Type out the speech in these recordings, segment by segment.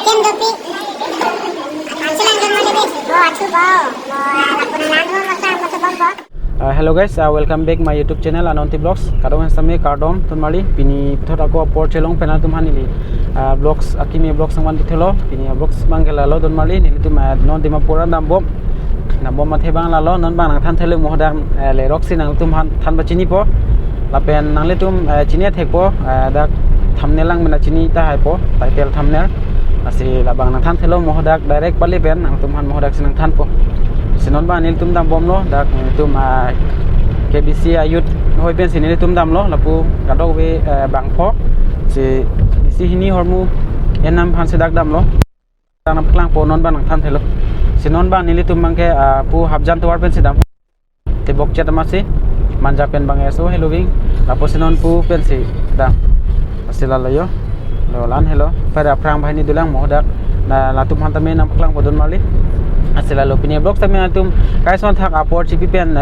item dopi ancalan kan mana deh bo acu bo laporan lagu masa bombo. Hello guys, welcome back my YouTube channel Anonti Vlogs. Kadang sami kardom tunmali pini pithot ako upload chelong penal tumhani li vlogs akimi vlogs sangwan dithelo pini vlogs bangela lo tunmali ni tum non dimapura nambom mathe bang lalo non bang nang than thelu mohdam le roxi nang tum than bachini po lapen nang le tum chini thekpo dak thumbnail lang mena chini ta hai po title thumbnail asi labang nang than thelo mohdak direct pali pen nang tum han mohdak sinang than po sinon ba nil tum dam bom lo dak tum KBC ayut hoi pen sinil tum dam lo lapu kadok we bang pho si isi hini hormu enam phan sedak dam lo tang nam klang po non ba nang than thelo sinon ba nil tum mangke pu habjan tuar pen sidam te bok chat masi manja pen bang eso hello wing lapu sinon pu pen si dam asila layo lolan hello pada prang bahini dulang mohdak na latum han tame nam klang podon mali asila lo pinia blog tame atum kai son thak apor chipi pen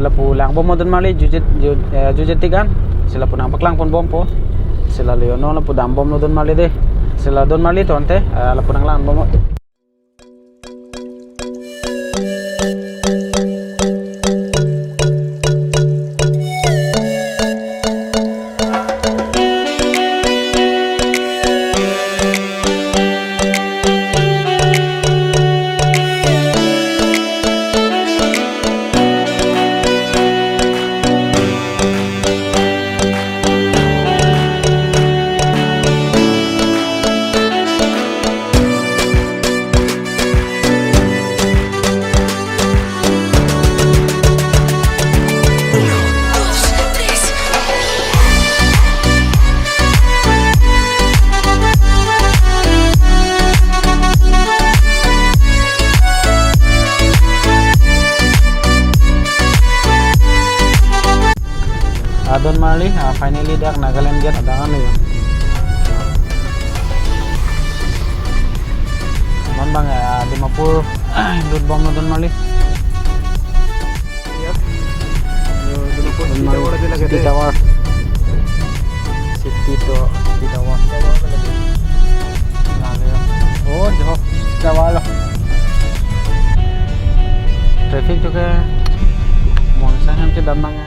lapu lang bom modon mali jujet tigan sila punang paklang pon bom po sila lo no lapu dam bom lo don mali de sila don mali tonte lapu nang lang bom Don Marley finally dak Nagaland get adangan yo non bang Dimapur indut bom Don Marley City Tower oh jauh Tower lo traffic juga mau sang ke damang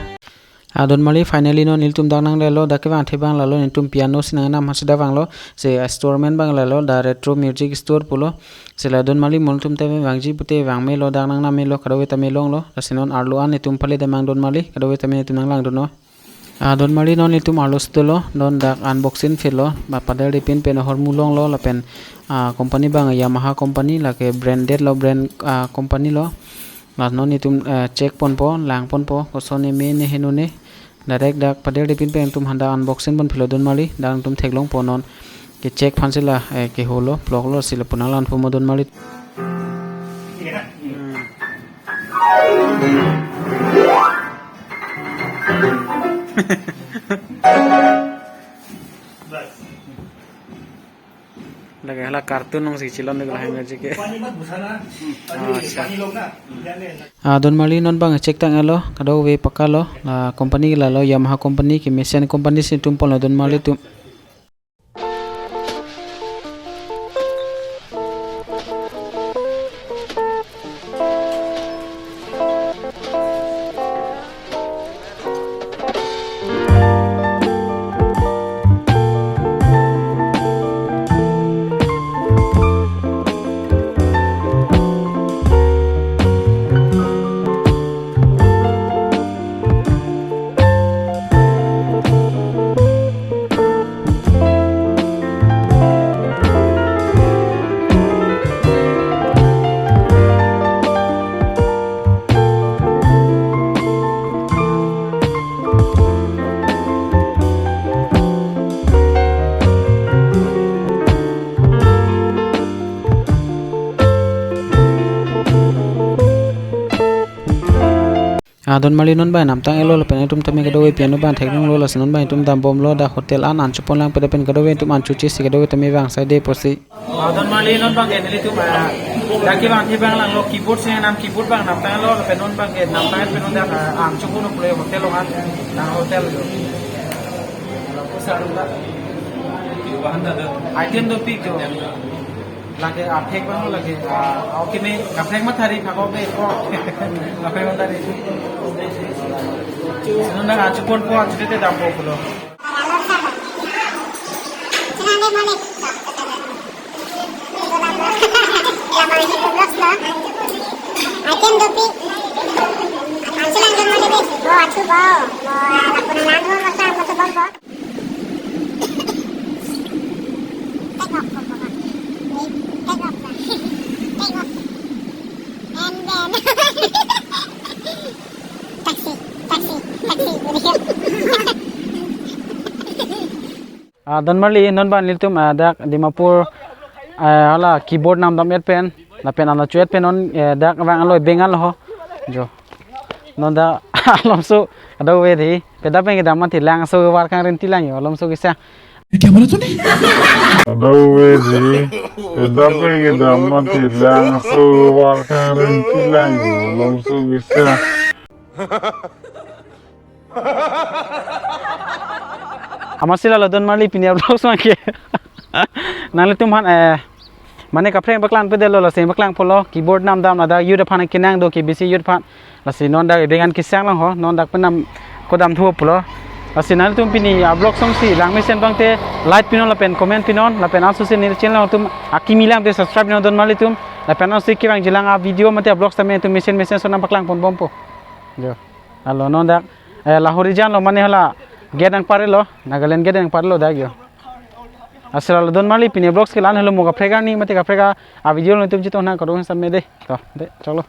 Don Mali finally no nil tum dang nang lelo da ke bang the bang lalo nil tum piano sinang nam hasida bang lo se store man bang lalo da retro music store pulo se la Don Mali mol tum te bang ji pute bang me lo dang nang nam me lo kadawe ta me long lo da sinon arlo an tum phale da mang Don Mali kadawe ta me tum nang lang do no Don Mali no nil tum arlo stolo don dak unboxing filo ba padel dipin pen hor mulong lo la pen company bang Yamaha company la ke branded lo brand company lo la no ni tum check pon po lang pon po ko sone me ne henune direct dak padel dipin pen tum handa unboxing bon philo Don Mali dang tum theklong ponon ke check phansila ke holo blog lo sila punalan pho Don Mali lagi hala kartun nong si cilon de lah ngaji ke Don Mali non bang cek tang elo kado we pakalo la company la lo Yamaha company ki Mesian company si tumpon lo Don Mali tum Don Mali non ba nam tang elo la pen tum tame gadowe piano ban theknong lo la sinon ba tum dam bom lo da hotel an an chupon lang pen pen gadowe tum an chuchi si gadowe tame bang sai de posi Don Mali non bang eneli tum da ki bang bang lang lo keyboard se nam keyboard bang nam tang lo la pen non bang nam tang pen non da an chupon lo hotel lo han da hotel lo la posa la item do pi jo lagi apek bang lagi oke me kapek matari kako be ko kapek matari nunda acu pon ko acu te dampo pulo Senang deh mana? Lama ini vlogs lah. Item dopi. Senang deh mana deh? Bo acu bo. Bo aku nangan ho masa masa bo bo. Take off ko bo. Take off lah. Take off. And then taxi. Don Marli non ban litum dak Dimapur hala keyboard nam dam et pen la pen ana chuet pen on dak wang aloi bengal ho jo non da alom su ado we thi peda pen ke dam thi lang so war kang ren ti lang yo alom su kisa क्या बोला तूने Adawedi, kedapeng damat hilang keluarkan rintilan langsung bisa. আমার সিলা Don Marli pinia vlogs mangke nale tumhan mane kapre baklan pe delo la se baklang polo keyboard nam dam ada yuda phana kinang do ki bisi yud phan la se non da dengan kisang lang ho non dak penam kodam thu polo la se nale tum pini vlog song si lang mesen bangte like pinon la pen comment pinon la pen asu se ni channel tum akimilang te subscribe no Don Marli tum la pen asu ki bang jilang a video mate vlogs tame tum mesen so nam baklang pon bompo jo alo non dak la horijan lo mane hala gedang parelo Nagaland gedang parelo dagyo asal Don Marli pini vlogs ke lan helo moga frega ni mate ka frega a video no tum jito na karo sam me de to de chalo